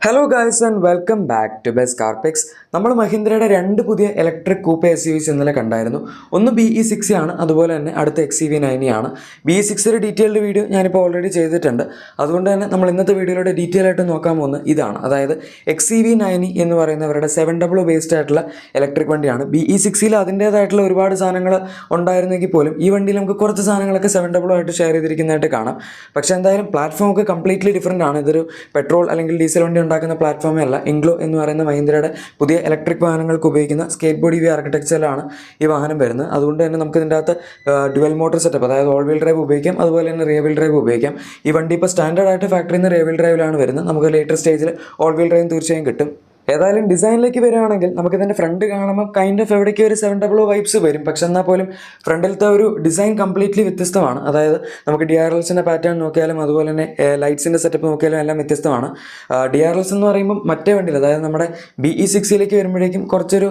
Hello guys and welcome back to best car picks. നമ്മൾ മഹീന്ദ്രയുടെ രണ്ട് പുതിയ ഇലക്ട്രിക് കൂപ്പ SUVs ഇന്നലെ കണ്ടായിരുന്നു. ഒന്ന് BE60 ആണ്, അതുപോലെ തന്നെ അടുത്ത XEV90 ആണ്. BE60 ഡീറ്റെയിൽഡ് വീഡിയോ ഞാനിപ്പോൾ ഓൾറെഡി ചെയ്തിട്ടുണ്ട്. അതുകൊണ്ട് തന്നെ നമ്മൾ ഇന്നത്തെ വീഡിയോയിലൂടെ ഡീറ്റെയിൽ ആയിട്ട് നോക്കാൻ പോകുന്നത് ഇതാണ്, അതായത് XEV90 എന്ന് പറയുന്നവരുടെ 700 ബേസ്ഡ് ആയിട്ടുള്ള ഇലക്ട്രിക് വണ്ടിയാണ്. BE60ൽ അതിൻ്റേതായിട്ടുള്ള ഒരുപാട് സാധനങ്ങൾ ഉണ്ടായിരുന്നെങ്കിൽ പോലും ഈ വണ്ടിയിൽ നമുക്ക് കുറച്ച് സാധനങ്ങളൊക്കെ 700 ആയിട്ട് ഷെയർ ചെയ്തിരിക്കുന്നതായിട്ട് കാണാം. പക്ഷേ എന്തായാലും പ്ലാറ്റ്ഫോം ഒക്കെ കംപ്ലീറ്റ്ലി ഡിഫറൻ്റ് ആണ്. ഇതൊരു പെട്രോൾ അല്ലെങ്കിൽ ഡീസൽ വണ്ടി ഉണ്ടാക്കുന്ന പ്ലാറ്റ്ഫോമേ അല്ല. ഇൻഗ്ലോ എന്ന് പറയുന്ന മഹീന്ദ്രയുടെ പുതിയ ഇലക്ട്രിക് വാഹനങ്ങൾക്ക് ഉപയോഗിക്കുന്ന സ്കേറ്റ് ബോഡി വി ആർക്കിടെക്ചറിലാണ് ഈ വാഹനം വരുന്നത്. അതുകൊണ്ട് തന്നെ നമുക്ക് ഇതിൻ്റെ അകത്ത് ഡുവൽ മോട്ടോർ സെറ്റപ്പ്, അതായത് ഓൾ വീൽ ഡ്രൈവ് ഉപയോഗിക്കാം, അതുപോലെ തന്നെ റിയർ വീൽ ഡ്രൈവ് ഉപയോഗിക്കാം. ഈ വണ്ടി ഇപ്പോൾ സ്റ്റാൻഡേർഡ് ആയിട്ട് ഫാക്ടറിയിൽ നിന്ന് റിയർ വീൽ ഡ്രൈവിലാണ് വരുന്നത്. നമുക്ക് ലേറ്റർ സ്റ്റേജിൽ ഓൾ വീൽ ഡ്രൈവ് തീർച്ചയായും കിട്ടും. ഏതായാലും ഡിസൈനിലേക്ക് വരികയാണെങ്കിൽ നമുക്കിതിൻ്റെ ഫ്രണ്ട് കാണുമ്പോൾ കൈൻഡ് ഓഫ് എവിടേക്ക് ഒരു 700 വൈബ്സ് വരും. പക്ഷെ എന്നാൽ പോലും ഫ്രണ്ടിലത്തെ ഒരു ഡിസൈൻ കംപ്ലീറ്റ്ലി വ്യത്യസ്തമാണ്. അതായത് നമുക്ക് DRLസിൻ്റെ പാറ്റേൺ നോക്കിയാലും അതുപോലെ തന്നെ ലൈറ്റ്സിൻ്റെ സെറ്റപ്പ് നോക്കിയാലും എല്ലാം വ്യത്യസ്തമാണ്. DRLസ് എന്ന് പറയുമ്പോൾ മറ്റേ വണ്ടിയിൽ, അതായത് നമ്മുടെ BE60ലേക്ക് വരുമ്പോഴേക്കും കുറച്ചൊരു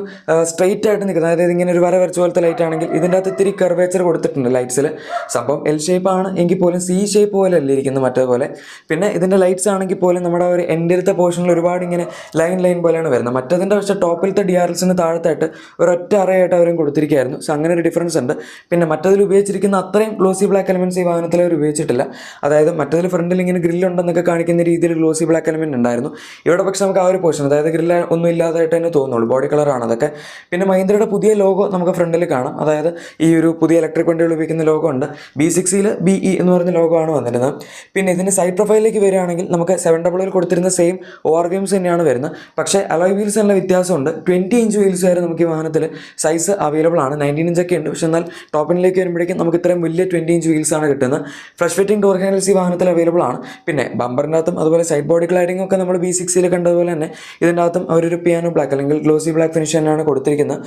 സ്ട്രെയിറ്റ് ആയിട്ട് നിൽക്കുന്നത്, അതായത് ഇങ്ങനെ ഒരു വര വരച്ച പോലത്തെ ലൈറ്റ് ആണെങ്കിൽ ഇതിൻ്റെ അകത്ത് ഇത്തിരി കർവേച്ചർ കൊടുത്തിട്ടുണ്ട് ലൈറ്റ്സിൽ. സംഭവം L ഷേപ്പ് ആണ് എങ്കിൽ പോലും C ഷേപ്പ് പോലെ അല്ല ഇരിക്കുന്നത് മറ്റേപോലെ. പിന്നെ ഇതിൻ്റെ ലൈറ്റ്സ് ആണെങ്കിൽ പോലും നമ്മുടെ ഒരു എൻഡിലത്തെ പോർഷനിൽ ഒരുപാട് ഇങ്ങനെ ലൈൻ പോലെയാണ് വരുന്നത്. മറ്റതിൻ്റെ പക്ഷേ ടോപ്പിലത്തെ DRLസിന് താഴത്തായിട്ട് ഒരൊറ്റ അറയായിട്ട് അവരും കൊടുത്തിരിക്കുകയായിരുന്നു. സോ അങ്ങനെ ഒരു ഡിഫറൻസ് ഉണ്ട്. പിന്നെ മറ്റതിൽ ഉപയോഗിച്ചിരിക്കുന്ന അത്രയും ഗ്ലോസി ബ്ലാക്ക് എലമെൻറ്റ്സ് ഈ വാഹനത്തിൽ അവർ ഉപയോഗിച്ചിട്ടില്ല. അതായത് മറ്റതിൽ ഫ്രണ്ടിൽ ഇങ്ങനെ ഗ്രില്ലുണ്ടെന്നൊക്കെ കാണിക്കുന്ന രീതിയിൽ ഗ്ലോസി ബ്ലാക്ക് എലമെൻറ്റ് ഉണ്ടായിരുന്നു. ഇവിടെ പക്ഷേ നമുക്ക് ആ ഒരു പോർഷൻ, അതായത് ഗ്രില്ല് ഒന്നും ഇല്ലാതായിട്ട് തന്നെ തോന്നുള്ളൂ, ബോഡി കളറാണ് അതൊക്കെ. പിന്നെ മഹീന്ദ്രയുടെ പുതിയ ലോഗോ നമുക്ക് ഫ്രണ്ടിൽ കാണാം. അതായത് ഈ ഒരു പുതിയ ഇലക്ട്രിക് വണ്ടികൾ ഉപയോഗിക്കുന്ന ലോഗോ ഉണ്ട്. BE60ൽ BE എന്ന് പറഞ്ഞ ലോഗോ ആണ് വന്നിരുന്നത്. പിന്നെ ഇതിൻ്റെ സൈഡ് പ്രൊഫൈലിലേക്ക് വരികയാണെങ്കിൽ നമുക്ക് 700ൽ കൊടുത്തിരുന്ന സെയിം ORVMs തന്നെയാണ് വരുന്നത്. പക്ഷേ അലോയ് വീൽസ് നല്ല വ്യത്യാസമുണ്ട്. 20 ഇഞ്ച് വീൽസ് വരെ നമുക്ക് ഈ വാഹനത്തിൽ സൈസ് അവൈലബിൾ ആണ്. 19 ഇഞ്ചൊക്കെ ഉണ്ട്, പക്ഷേ എന്നാൽ ടോപ്പിനിലേക്ക് വരുമ്പോഴേക്കും നമുക്ക് ഇത്രയും വലിയ 20 ഇഞ്ച് വീൽസ് ആണ് കിട്ടുന്നത്. ഫ്രഷ് ഫിറ്റിംഗ് ഡോർ ഹാൻഡിൽസ് ഈ വാഹനത്തിൽ അവൈലബിൾ ആണ്. പിന്നെ ബമ്പറിൻ്റെ അകത്തും അതുപോലെ സൈഡ് ബോഡി ക്ലാഡിംഗ് ഒക്കെ നമ്മൾ BE60ൽ കണ്ടതുപോലെ തന്നെ ഇതിൻ്റെ അകത്തും അവരൊരു പിയാനോ ബ്ലാക്ക് അല്ലെങ്കിൽ ഗ്ലോസി ബ്ലാക്ക് ഫിനിഷ് തന്നെയാണ് കൊടുത്തിരിക്കുന്നത്.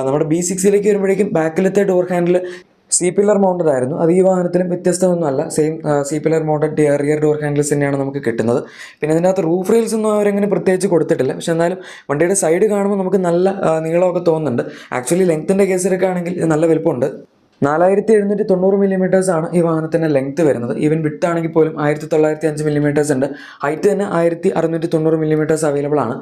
നമ്മുടെ BE60ലേക്ക് വരുമ്പോഴേക്കും ബാക്കിലത്തെ ഡോർ ഹാൻഡിൽ C-പില്ലർ മൗണ്ടഡ് ആയിരുന്നു. അത് ഈ വാഹനത്തിലും വ്യത്യസ്തമൊന്നുമല്ല, സെയിം C-പില്ലർ മൗണ്ടഡ് റിയർ ഡോർ ഹാൻഡിൽസ് തന്നെയാണ് നമുക്ക് കിട്ടുന്നത്. പിന്നെ ഇതിനകത്ത് റൂഫ് റെയിൽസ് ഒന്നും അവരങ്ങനെ പ്രത്യേകിച്ച് കൊടുത്തിട്ടില്ല. പക്ഷെ എന്നാലും വണ്ടിയുടെ സൈഡ് കാണുമ്പോൾ നമുക്ക് നല്ല നീളമൊക്കെ തോന്നുന്നുണ്ട്. ആക്ച്വലി ലെങ്ത്തിൻ്റെ കേസിലൊക്കെ ആണെങ്കിൽ നല്ല വലുപ്പമുണ്ട്. 4790 mm ആണ് ഈ വാഹനത്തിൻ്റെ ലെങ്ത്ത് വരുന്നത്. ഈവൻ വിട്ട് ആണെങ്കിൽ പോലും 1905 mm ഉണ്ട്. ഹൈറ്റ് തന്നെ 1690 mm അവൈലബിൾ ആണ്.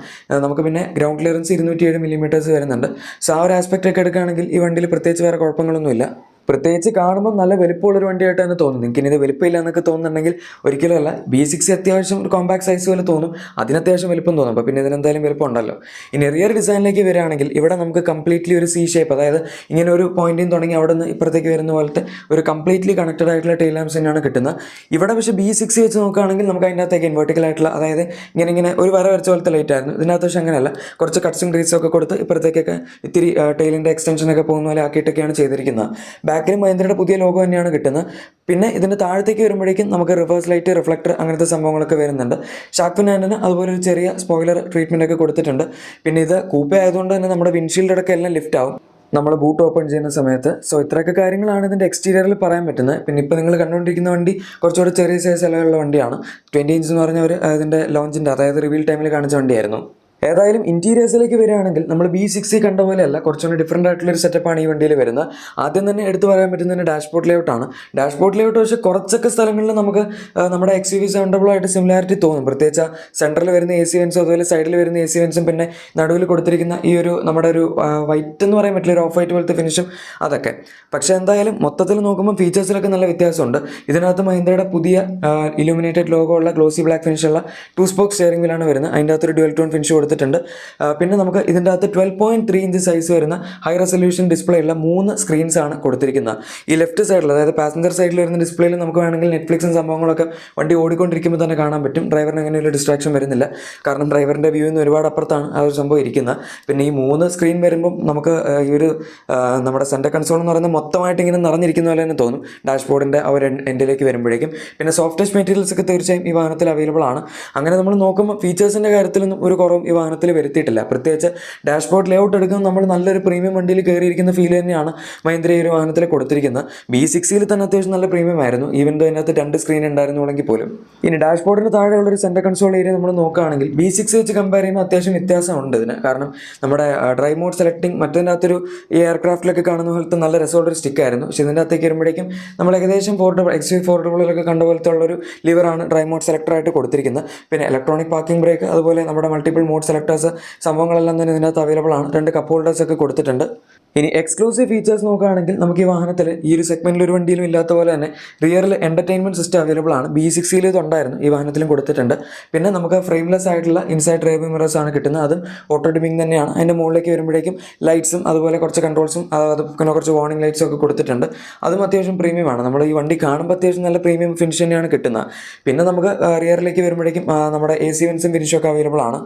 നമുക്ക് പിന്നെ ഗ്രൗണ്ട് ക്ലിയറൻസ് 207 mm വരുന്നുണ്ട്. സോ ആ ഒരു ആസ്പെക്റ്റ് ഒക്കെ എടുക്കുകയാണെങ്കിൽ ഈ വണ്ടിയിൽ പ്രത്യേകിച്ച് വേറെ കുഴപ്പങ്ങളൊന്നുമില്ല. പ്രത്യേകിച്ച് കാണുമ്പോൾ നല്ല വലിപ്പമുള്ളൊരു വണ്ടിയായിട്ട് തന്നെ തോന്നും. നിങ്ങൾക്ക് ഇനി ഇത് വലിപ്പമില്ല എന്നൊക്കെ തോന്നുന്നുണ്ടെങ്കിൽ ഒരിക്കലും അല്ല. BE60 അത്യാവശ്യം ഒരു കോമ്പാക്ട് സൈസ് പോലെ തോന്നും, അതിന് അത്യാവശ്യം വലിപ്പം തോന്നും. അപ്പോൾ പിന്നെ ഇതിനെന്തായാലും വലിപ്പം ഉണ്ടല്ലോ. ഇനി റിയർ ഡിസൈനിലേക്ക് വരികയാണെങ്കിൽ ഇവിടെ നമുക്ക് കംപ്ലീറ്റ്ലി ഒരു C ഷേപ്പ്, അതായത് ഇങ്ങനെ ഒരു പോയിന്റിൽ തുടങ്ങി അവിടെ നിന്ന് ഇപ്പുറത്തേക്ക് വരുന്ന പോലത്തെ ഒരു കംപ്ലീറ്റ്ലി കണക്റ്റഡ് ആയിട്ടുള്ള ടെയിൽ ലാംപ്സ് തന്നെയാണ് കിട്ടുന്നത്. ഇവിടെ പക്ഷേ BE60 വെച്ച് നോക്കുകയാണെങ്കിൽ നമുക്ക് അതിൻ്റെ അകത്തേക്ക് വെർട്ടിക്കൽ ആയിട്ടുള്ള, അതായത് ഇങ്ങനെ ഒരു വര വരച്ച പോലത്തെ ലൈറ്റ് ആയിരുന്നു. ഇതിനകത്ത് പക്ഷേ അങ്ങനെയല്ല, കുറച്ച് കട്ട്സും ഗ്രീസൊക്കെ കൊടുത്ത് ഇപ്പുറത്തേക്കൊക്കെ ഇത്തിരി ടെയിലിൻ്റെ എക്സ്റ്റൻഷനൊക്കെ പോകുന്ന പോലെ ആക്കിയിട്ടൊക്കെയാണ് ചെയ്തിരിക്കുന്നത്. ബാക്കിലും മഹീന്ദ്രയുടെ പുതിയ ലോഗോ തന്നെയാണ് കിട്ടുന്നത്. പിന്നെ ഇതിൻ്റെ താഴത്തേക്ക് വരുമ്പോഴേക്കും നമുക്ക് റിവേഴ്സ് ലൈറ്റ്, റിഫ്ലക്ടർ അങ്ങനത്തെ സംഭവങ്ങളൊക്കെ വരുന്നുണ്ട്. ഷാർക്ക് ഫിൻ ആൻഡിന് അതുപോലെ ഒരു ചെറിയ സ്പോയിലർ ട്രീറ്റ്മെൻ്റ് ഒക്കെ കൊടുത്തിട്ടുണ്ട്. പിന്നെ ഇത് കൂപ്പ ആയതുകൊണ്ട് തന്നെ നമ്മുടെ വിൻഷീൽഡ് അടക്കം എല്ലാം ലിഫ്റ്റ് ആവും നമ്മൾ ബൂട്ട് ഓപ്പൺ ചെയ്യുന്ന സമയത്ത്. സോ ഇത്രയൊക്കെ കാര്യങ്ങളാണ് ഇതിൻ്റെ എക്സ്റ്റീരിയറിൽ പറയാൻ പറ്റുന്നത്. പിന്നെ ഇപ്പോൾ നിങ്ങൾ കണ്ടുകൊണ്ടിരിക്കുന്ന വണ്ടി കുറച്ചുകൂടി ചെറിയ സൈസ് അളവുള്ള വണ്ടിയാണ്. 20 ഇഞ്ച് എന്ന് പറഞ്ഞ ഒരു ഇതിൻ്റെ ലോഞ്ചിൻ്റെ, അതായത് റിവീൽ ടൈമിൽ കാണിച്ച വണ്ടിയായിരുന്നു. ഏതായാലും ഇൻറ്റീരിയേഴ്സിലേക്ക് വരികയാണെങ്കിൽ നമ്മൾ BE60 കണ്ട പോലെയല്ല, കുറച്ചുകൂടി ഡിഫറൻ്റ് ആയിട്ടുള്ളൊരു സെറ്റപ്പാണ് ഈ വണ്ടിയിൽ വരുന്നത്. ആദ്യം തന്നെ എടുത്തു പറയാൻ പറ്റുന്നതിന് ഡാഷ്ബോർഡ് ലേഔട്ടാണ്. ഡാഷ്ബോർഡ് ലേഔട്ട് പക്ഷേ കുറച്ചൊക്കെ സ്ഥലങ്ങളിൽ നമുക്ക് നമ്മുടെ XUV 700 ആയിട്ട് സിമിലാരിറ്റി തോന്നും. പ്രത്യേകിച്ച് സെൻറ്ററിൽ വരുന്ന AC വെൻസും അതുപോലെ സൈഡിൽ വരുന്ന AC വെൻസും പിന്നെ നടുവിൽ കൊടുത്തിരിക്കുന്ന ഈ ഒരു നമ്മുടെ ഒരു വൈറ്റ് എന്ന് പറയാൻ പറ്റില്ല, ഒരു ഓഫ് വൈറ്റ് പോലത്തെ ഫിനിഷും അതൊക്കെ. പക്ഷേ എന്തായാലും മൊത്തത്തിൽ നോക്കുമ്പോൾ ഫീച്ചേഴ്സിലൊക്കെ നല്ല വ്യത്യാസമുണ്ട്. ഇതിനകത്ത് മഹീന്ദ്രയുടെ പുതിയ ഇലുമിനേറ്റഡ് ലോഗോ ഉള്ള ഗ്ലോസി ബ്ലാക്ക് ഫിനിഷുള്ള 2 സ്പോക്ക് സ്റ്റിയറിംഗ് വീലാണ് വരുന്നത്. അതിൻ്റെ അകത്തൊരു ഡ്യുവൽ ടോൺ ഫിനിഷ് കൊടുത്തിട്ടുണ്ട്. പിന്നെ നമുക്ക് ഇതിൻ്റെ അകത്ത് 12.3 ഇഞ്ച് സൈസ് വരുന്ന ഹൈ റെസൊല്യൂഷൻ ഡിസ്പ്ലേ ഉള്ള 3 സ്ക്രീൻസ് ആണ് കൊടുത്തിരിക്കുന്നത്. ഈ ലെഫ്റ്റ് സൈഡിൽ, അതായത് പാസഞ്ചർ സൈഡിൽ വരുന്ന ഡിസ്പ്ലേയിൽ നമുക്ക് വേണമെങ്കിൽ നെറ്റ്ഫ്ലിക്സും സംഭവങ്ങളൊക്കെ വണ്ടി ഓടിക്കൊണ്ടിരിക്കുമ്പോൾ തന്നെ കാണാൻ പറ്റും. ഡ്രൈവറിന് അങ്ങനെയുള്ള ഡിസ്ട്രാക്ഷൻ വരുന്നില്ല, കാരണം ഡ്രൈവറിൻ്റെ വ്യൂവിൽ നിന്ന് ഒരുപാട് അപ്പുറത്താണ് ആ ഒരു സംഭവം ഇരിക്കുന്നത്. പിന്നെ ഈ 3 സ്ക്രീൻ വരുമ്പം നമുക്ക് ഈ ഒരു നമ്മുടെ സെൻറ്റർ കൺസോൾ എന്ന് പറയുന്നത് മൊത്തമായിട്ട് ഇങ്ങനെ നിറഞ്ഞിരിക്കുന്ന പോലെ തന്നെ തോന്നും ഡാഷ്ബോർഡിൻ്റെ ആ ഒരു എൻഡിലേക്ക് വരുമ്പോഴേക്കും. പിന്നെ സോഫ്റ്റ് ടച്ച് മെറ്റീരിയൽസ് ഒക്കെ തീർച്ചയായും ഈ വാഹനത്തിൽ അവൈലബിൾ ആണ്. അങ്ങനെ നമ്മൾ നോക്കുമ്പോൾ ഫീച്ചേഴ്സിൻ്റെ കാര്യത്തിലൊന്നും ഒരു കുറവും ഈ വാഹനത്തിൽ വരുത്തിയിട്ടില്ല. പ്രത്യേകിച്ച് ഡാഷ്ബോർഡ് ലേഔട്ട് എടുക്കുമ്പോൾ നമ്മൾ നല്ലൊരു പ്രീമിയം വണ്ടിയിൽ കയറിയിരിക്കുന്ന ഫീൽ തന്നെയാണ് മഹീന്ദ്ര ഈ ഒരു വാഹനത്തിൽ കൊടുത്തിരിക്കുന്നത്. B6 തന്നെ അത്യാവശ്യം നല്ല പ്രീമിയം ആയിരുന്നു, ഈവൻ ദോ അതിനകത്ത് 2 സ്ക്രീൻ ഉണ്ടായിരുന്നുവെങ്കിൽ പോലും. ഇനി ഡാഷ്ബോർഡിന് താഴെയുള്ളൊരു സെൻറ്റർ കൺസോൾ ഏരിയ നമ്മൾ നോക്കുകയാണെങ്കിൽ B6 വെച്ച് കമ്പയർ ചെയ്യുമ്പോൾ അത്യാവശ്യം വ്യത്യാസമുണ്ട് ഇതിന്. കാരണം നമ്മുടെ ഡ്രൈവ് മോഡ് സെലക്ടിങ് മറ്റതിൻ്റെ അകത്തൊരു ഈ എയർക്രാഫ്റ്റിലൊക്കെ കാണുന്ന പോലത്തെ നല്ല രസമുള്ളൊരു സ്റ്റിക്കായിരുന്നു. പക്ഷേ ഇതിൻ്റെ അകത്തേക്ക് വരുമ്പോഴേക്കും നമ്മൾ ഏകദേശം XV400 കാണുന്ന പോലത്തെ ഉള്ളൊരു ലിവറാണ് ഡ്രൈവ് മോഡ് സെലക്ടറായിട്ട് കൊടുത്തിരിക്കുന്നത്. പിന്നെ ഇലക്ട്രോണിക് പാർക്കിംഗ് ബ്രേക്ക്, അതുപോലെ നമ്മുടെ മൾട്ടിപ്പിൾ മോഡ് സെലക്ടേഴ്സ് സംഭവങ്ങളെല്ലാം തന്നെ ഇതിനകത്ത് അവൈലബിൾ ആണ്. 2 കപ്പ് ഹോൾഡേഴ്സ് ഒക്കെ കൊടുത്തിട്ടുണ്ട്. ഇനി എക്സ്ക്ലൂസീവ് ഫീച്ചേഴ്സ് നോക്കുകയാണെങ്കിൽ നമുക്ക് ഈ വാഹനത്തിൽ ഈ ഒരു സെഗ്മെന്റിൽ ഒരു വണ്ടിയിലും ഇല്ലാത്ത പോലെ തന്നെ റിയറിൽ എന്റർടൈൻമെന്റ് സിസ്റ്റം അവൈലബിൾ ആണ്. B6 ഇത് ഉണ്ടായിരുന്നു, ഈ വാഹനത്തിലും കൊടുത്തിട്ടുണ്ട്. പിന്നെ നമുക്ക് ഫ്രെയിംലെസ് ആയിട്ടുള്ള ഇൻസൈഡ് ഡ്രൈവ് മിറേഴ്സ് ആണ് കിട്ടുന്നത്, അതും ഓട്ടോ ഡിമിംഗ് തന്നെയാണ്. അതിൻ്റെ മുകളിലേക്ക് വരുമ്പോഴേക്കും ലൈറ്റ്സും അതുപോലെ കുറച്ച് കൺട്രോൾസും പിന്നെ കുറച്ച് വാർണിംഗ് ലൈറ്റ്സും ഒക്കെ കൊടുത്തിട്ടുണ്ട്. അതും അത്യാവശ്യം പ്രീമിയമാണ്. നമ്മൾ ഈ വണ്ടി കാണുമ്പോൾ അത്യാവശ്യം നല്ല പ്രീമിയം ഫിനിഷ് തന്നെയാണ് കിട്ടുന്നത്. പിന്നെ നമുക്ക് റിയറിലേക്ക് വരുമ്പോഴേക്കും നമ്മുടെ AC വെൻസും ഫിനിഷും ഒക്കെ അവൈലബിൾ ആണ്.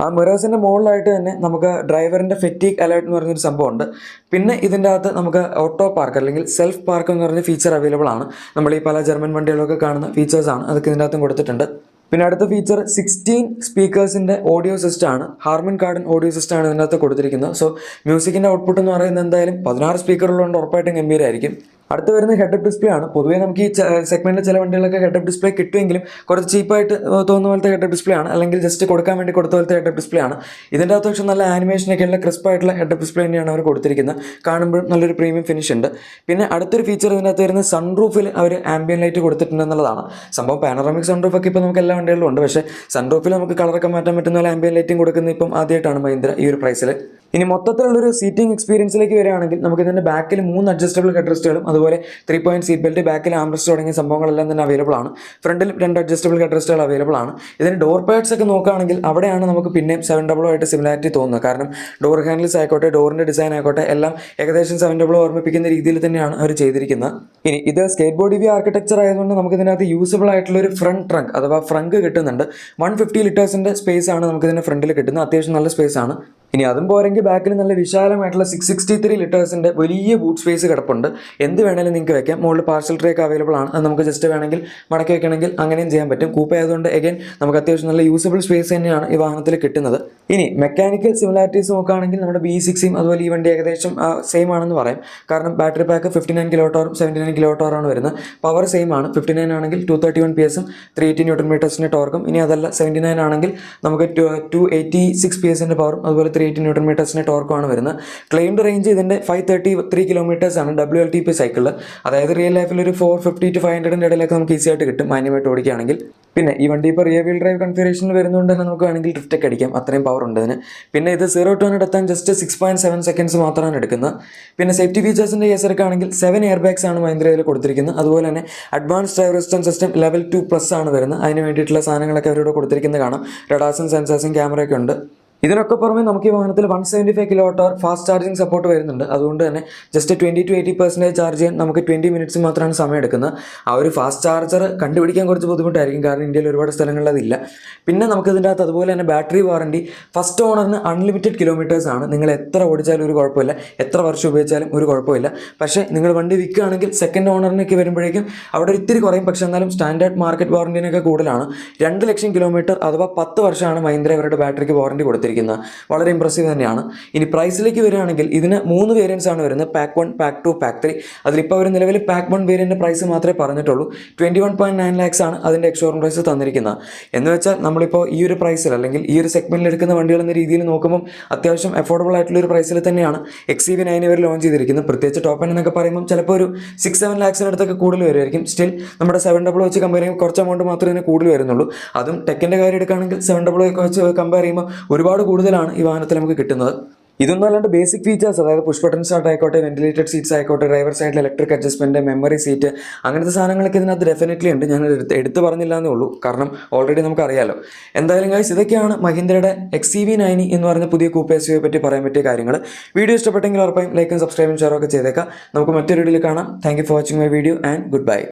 ആ മിറേഴ്സിൻ്റെ മുകളിലായിട്ട് തന്നെ നമുക്ക് ഡ്രൈവറിൻ്റെ ഫെറ്റീഗ് അലേർട്ട് എന്ന് പറഞ്ഞൊരു സംഭവമുണ്ട്. പിന്നെ ഇതിൻ്റെ അകത്ത് നമുക്ക് ഓട്ടോ പാർക്ക് അല്ലെങ്കിൽ സെൽഫ് പാർക്ക് എന്ന് പറഞ്ഞ ഫീച്ചർ അവൈലബിൾ ആണ്. നമ്മൾ ഈ പല ജർമ്മൻ വണ്ടികളൊക്കെ കാണുന്ന ഫീച്ചേഴ്സാണ്, അതൊക്കെ ഇതിൻ്റെ അകത്തും കൊടുത്തിട്ടുണ്ട്. പിന്നെ അടുത്ത ഫീച്ചർ 16 സ്പീക്കേഴ്സിൻ്റെ ഓഡിയോ സിസ്റ്റം ആണ്. ഹാർമൻ കാർഡൻ ഓഡിയോ സിസ്റ്റം ആണ് ഇതിനകത്ത് കൊടുത്തിരിക്കുന്നത്. സോ മ്യൂസിക്കിൻ്റെ ഔട്ട്പുട്ട് എന്ന് പറയുന്നത് എന്തായാലും 16 സ്പീക്കറുള്ളതുകൊണ്ട് ഉറപ്പായിട്ടും ഗംഭീരമായിരിക്കും. അടുത്ത് വരുന്ന ഹെഡപ്പ് ഡിസ്പ്ലേ ആണ്. പൊതുവേ നമുക്ക് ഈ സെഗ്മെന്റിൽ ചില വണ്ടികളൊക്കെ ഹെഡപ്പ് ഡിസ്പ്ലേ കിട്ടുമെങ്കിലും കുറച്ച് ചീപ്പായിട്ട് തോന്നുന്ന പോലത്തെ ഹെഡപ്പ് ഡിസ്പ്ലേ ആണ്, അല്ലെങ്കിൽ ജസ്റ്റ് കൊടുക്കാൻ വേണ്ടി കൊടുത്ത പോലത്തെ ഹെഡപ്പ് ഡിസ്പ്ലേ ആണ്. ഇതിൻ്റെ അകത്ത് പക്ഷേ നല്ല ആനിമേഷനൊക്കെ ഉള്ള ക്രിസ്പായിട്ടുള്ള ഹെഡപ്പ് ഡിസ്പ്ലേ തന്നെയാണ് അവർ കൊടുത്തിരിക്കുന്നത്. കാണുമ്പോഴും നല്ലൊരു പ്രീമിയം ഫിനിഷ് ഉണ്ട്. പിന്നെ അടുത്തൊരു ഫീച്ചർ ഇതിനകത്ത് വരുന്ന സൺറൂഫിൽ അവർ ആംബിയൻ ലൈറ്റ് കൊടുത്തിട്ടുണ്ടെന്നുള്ളതാണ്. സംഭവം പാനോറാമിക് സൺറൂഫ് ഒക്കെ ഇപ്പോൾ നമുക്ക് എല്ലാ വണ്ടികളിലും ഉണ്ട്, പക്ഷേ സൺറൂഫിൽ നമുക്ക് കളറൊക്കെ മാറ്റാൻ പറ്റുന്ന പോലെ ആംബിയൻ ലൈറ്റും കൊടുക്കുന്നത് ഇപ്പം ആദ്യമായിട്ടാണ് മഹീന്ദ്ര ഈ ഒരു പ്രൈസിൽ. ഇനി മൊത്തത്തിലുള്ളൊരു സീറ്റിംഗ് എക്സ്പീരിയൻസിലേക്ക് വരികയാണെങ്കിൽ നമുക്ക് ഇതിൻ്റെ ബാക്കിൽ 3 അഡ്ജസ്റ്റബിൾ ഹെഡ്റെസ്റ്റുകളും അതുപോലെ 3 പോയിന്റ് സീറ്റ് ബെൽറ്റ്, ബാക്കിൽ ആംബ്രസ്റ്റ് തുടങ്ങിയ സംഭവങ്ങളെല്ലാം തന്നെ അവൈലബിൾ ആണ്. ഫ്രണ്ടിലും 2 അഡ്ജസ്റ്റബിൾ ഹെഡ്റെസ്റ്റുകൾ അവൈലബിൾ ആണ്. ഇതിന് ഡോർ പാഡ്സ് ഒക്കെ നോക്കുകയാണെങ്കിൽ അവിടെയാണ് നമുക്ക് പിന്നെയും 700 ആയിട്ട് സിമിലാരിറ്റി തോന്നുന്നത്. കാരണം ഡോർ ഹാൻഡിൽസ് ആയിക്കോട്ടെ, ഡോറിൻ്റെ ഡിസൈൻ ആയിക്കോട്ടെ, എല്ലാം ഏകദേശം 700 ഓർമ്മിപ്പിക്കുന്ന രീതിയിൽ തന്നെയാണ് അവർ ചെയ്തിരിക്കുന്നത്. ഇനി ഇത് സ്കേറ്റ് ബോർഡ് EV ആർക്കിടെക്ചർ ആയതുകൊണ്ട് നമുക്ക് ഇതിനകത്ത് യൂസബിൾ ആയിട്ടുള്ള ഒരു ഫ്രണ്ട് ട്രങ്ക് അഥവാ ഫ്രങ്ക് കിട്ടുന്നുണ്ട്. 150 ലിറ്റേഴ്സിൻ്റെ സ്പേസ് ആണ് നമുക്ക് ഇതിൻ്റെ ഫ്രണ്ടിൽ കിട്ടുന്നത്. അത്യാവശ്യം നല്ല സ്പേസ് ആണ്. ഇനി അതും പോരെങ്കിൽ ബാക്കിൽ നല്ല വിശാലമായിട്ടുള്ള 663 ലിറ്റേഴ്സിൻ്റെ വലിയ ബൂട്ട് സ്പേസ് കിടപ്പുണ്ട്. എന്ത് വേണമെങ്കിലും നിങ്ങൾക്ക് വെക്കാം. മുകളിൽ പാർസൽ ട്രേ ഒക്കെ അവൈലബിൾ ആണ്. അത് നമുക്ക് ജസ്റ്റ് വേണമെങ്കിൽ മടക്കി വെക്കണമെങ്കിൽ അങ്ങനെയും ചെയ്യാൻ പറ്റും. കൂപ്പ ആയതുകൊണ്ട് എഗൈൻ നമുക്ക് അത്യാവശ്യം നല്ല യൂസബിൾ സ്പേസ് തന്നെയാണ് ഈ വാഹനത്തിൽ കിട്ടുന്നത്. ഇനി മെക്കാനിക്കൽ സിമിലാരിറ്റീസ് നോക്കുകയാണെങ്കിൽ നമ്മുടെ B6 അതുപോലെ ഈ വണ്ടി ഏകദേശം സെയിം ആണെന്ന് പറയാം. കാരണം ബാറ്ററി പാക്ക് 59 kWh 79 kWh ആണ് വരുന്നത്. പവർ സെയിം ആണ്. 59 ആണെങ്കിൽ 231 PS 380 Nm ടോർക്കും. ഇനി അതല്ല 79 ആണെങ്കിൽ നമുക്ക് 286 PS പവറും അതുപോലെ 380 Nm ടോർക്കുമാണ് വരുന്നത്. ക്ലെയിംഡ് റേഞ്ച് ഇതിൻ്റെ 533 km ആണ് WLTP സൈക്കിളിൽ. അതായത് റിയൽ ലൈഫിൽ ഒരു 450 to 500 ഇടയിലൊക്കെ നമുക്ക് ഈസി ആയിട്ട് കിട്ടും മാന്യമായിട്ട് ഓടിക്കുകയാണെങ്കിൽ. പിന്നെ ഈ വണ്ടി ഇപ്പോൾ റിയർ വീൽ ഡ്രൈവ് കൺഫിഗറേഷനിൽ വരുന്നതുകൊണ്ട് തന്നെ നമുക്ക് വേണമെങ്കിൽ ഡ്രിഫ്റ്റ് ഒക്കെ അടിക്കാം, അത്രയും പവർ ഉണ്ട് ഇതിന്. പിന്നെ ഇത് 0 to 100 എത്താൻ ജസ്റ്റ് 6.7 seconds മാത്രമാണ് എടുക്കുന്നത്. പിന്നെ സേഫ്റ്റി ഫീച്ചേഴ്സിൻ്റെ കേസ് എടുക്കുകയാണെങ്കിൽ 7 എയർ ബാഗ്സ് ആണ് മഹീന്ദ്രയിൽ കൊടുത്തിരിക്കുന്നത്. അതുപോലെ തന്നെ advance driver assistance system level 2+ ആണ് വരുന്നത്. അതിന് വേണ്ടിയിട്ടുള്ള സാധനങ്ങളൊക്കെ അവരോട് കൊടുത്തിരിക്കുന്നത് കാണാം. റഡാർസും സെൻസേഴ്സും ക്യാമറയൊക്കെ ഉണ്ട്. ഇതിനൊക്കെ പുറമെ നമുക്ക് ഈ വാഹനത്തിൽ 175 kWh ഫാസ്റ്റ് ചാർജിങ് സപ്പോർട്ട് വരുന്നുണ്ട്. അതുകൊണ്ട് തന്നെ ജസ്റ്റ് 20 to 80% ചാർജ് ചെയ്യാൻ നമുക്ക് 20 minutes മാത്രമാണ് സമയം എടുക്കുന്നത്. ആ ഒരു ഫാസ്റ്റ് ചാർജർ കണ്ടുപിടിക്കാൻ കുറച്ച് ബുദ്ധിമുട്ടായിരിക്കും, കാരണം ഇന്ത്യയിൽ ഒരുപാട് സ്ഥലങ്ങളിൽ അതില്ല. പിന്നെ നമുക്ക് ഇതിൻ്റെ അകത്ത് അതുപോലെ തന്നെ ബാറ്ററി വാറണ്ടി ഫസ്റ്റ് ഓണറിന് അൺലിമിറ്റഡ് കിലോമീറ്റേഴ്സ് ആണ്. നിങ്ങൾ എത്ര ഓടിച്ചാലും ഒരു കുഴപ്പമില്ല, എത്ര വർഷം ഉപയോഗിച്ചാലും ഒരു കുഴപ്പമില്ല. പക്ഷേ നിങ്ങൾ വണ്ടി വിൽക്കുകയാണെങ്കിൽ സെക്കൻഡ് ഓണറിനൊക്കെ വരുമ്പോഴേക്കും അവിടെ ഇത്തിരി കുറയും. പക്ഷേ എന്നാലും സ്റ്റാൻഡേർഡ് മാർക്കറ്റ് വാറണ്ടിനൊക്കെ കൂടുതലാണ്. 2 ലക്ഷം കിലോമീറ്റർ അഥവാ 10 വർഷമാണ് മഹീന്ദ്ര അവരുടെ ബാറ്ററിക്ക് വാറണ്ടി കൊടുത്തിരിക്കുന്നത്. വളരെ ഇംപ്രസീവ് തന്നെയാണ്. ഇനി പ്രൈസിലേക്ക് വരികയാണെങ്കിൽ ഇതിന് 3 വേരിയൻസ് ആണ് വരുന്നത്, പാക്ക് 1, പാക്ക് 2, പാക്ക് 3. അതിലിപ്പോൾ അവർ നിലവിൽ പാക്ക് 1 വേരിയൻ്റെ പ്രൈസ് മാത്രമേ പറഞ്ഞിട്ടുള്ളൂ. 21.9 lakhs ആണ് അതിൻ്റെ എക്സ്ഷോറൂം പ്രൈസ് തന്നിരിക്കുന്നത്. എന്ന് വെച്ചാൽ നമ്മളിപ്പോൾ ഈ ഒരു പ്രൈസിൽ അല്ലെങ്കിൽ ഈ ഒരു സെഗ്മെൻറ്റിൽ എടുക്കുന്ന വണ്ടികൾ എന്ന രീതിയിൽ നോക്കുമ്പോൾ അത്യാവശ്യം അഫോർഡബിൾ ആയിട്ടുള്ള ഒരു പ്രൈസിൽ തന്നെയാണ് XEV9 ഇവർ ലോഞ്ച് ചെയ്തിരിക്കുന്നത്. പ്രത്യേകിച്ച് ടോപ്പ് എൻഡ് എന്നൊക്കെ പറയുമ്പോൾ ചിലപ്പോൾ ഒരു 6-7 lakhs കൂടുതൽ വരുമായിരിക്കും. സ്റ്റിൽ നമ്മുടെ 700 വെച്ച് കമ്പയർ ചെയ്യുമ്പോൾ കുറച്ച് എമൗണ്ട് മാത്രമേ ഇതിന് കൂടുതൽ വരുന്നുള്ളൂ. അതും ടെക്കിൻ്റെ കാര്യം എടുക്കുകയാണെങ്കിൽ 700 ഒക്കെ വെച്ച് കമ്പയർ ചെയ്യുമ്പോൾ ഒരുപാട് കൂടുതലാണ് ഈ വാഹനത്തിൽ നമുക്ക് കിട്ടുന്നത്. ഇതൊന്നും അല്ലാണ്ട് ബേസിക് ഫീച്ചേഴ്സ്, അതായത് പുഷ് ബട്ടൺ സ്റ്റാർട്ട് ആയിക്കോട്ടെ, വെന്റിലേറ്റഡ് സീറ്റ്സ് ആയിക്കോട്ടെ, ഡ്രൈവർ സൈഡിൽ ഇലക്ട്രിക് അഡ്ജസ്റ്റ്മെൻറ്റ്, മെമ്മറി സീറ്റ്, അങ്ങനത്തെ സാധനങ്ങളൊക്കെ ഇതിനകത്ത് ഡെഫിനറ്റ്ലി ഉണ്ട്. ഞാൻ എടുത്ത് പറഞ്ഞില്ല എന്നേ ഉള്ളൂ, കാരണം ഓൾറെഡി നമുക്കറിയാലോ. എന്തായാലും ഗൈസ്, ഇതൊക്കെയാണ് മഹീന്ദ്രയുടെ XEV9 എന്ന് പറഞ്ഞ പുതിയ കൂപ്പ SUV പറ്റി പറയാൻ പറ്റിയ കാര്യങ്ങൾ. വീഡിയോ ഇഷ്ടപ്പെട്ടെങ്കിൽ ഉറപ്പായും ലൈക്കും സബ്സ്ക്രൈബും ഷെയറും ഒക്കെ ചെയ്തേക്കാം. നമുക്ക് മറ്റൊരു വീഡിയോയിൽ കാണാം. Thank you for watching my video and good bye.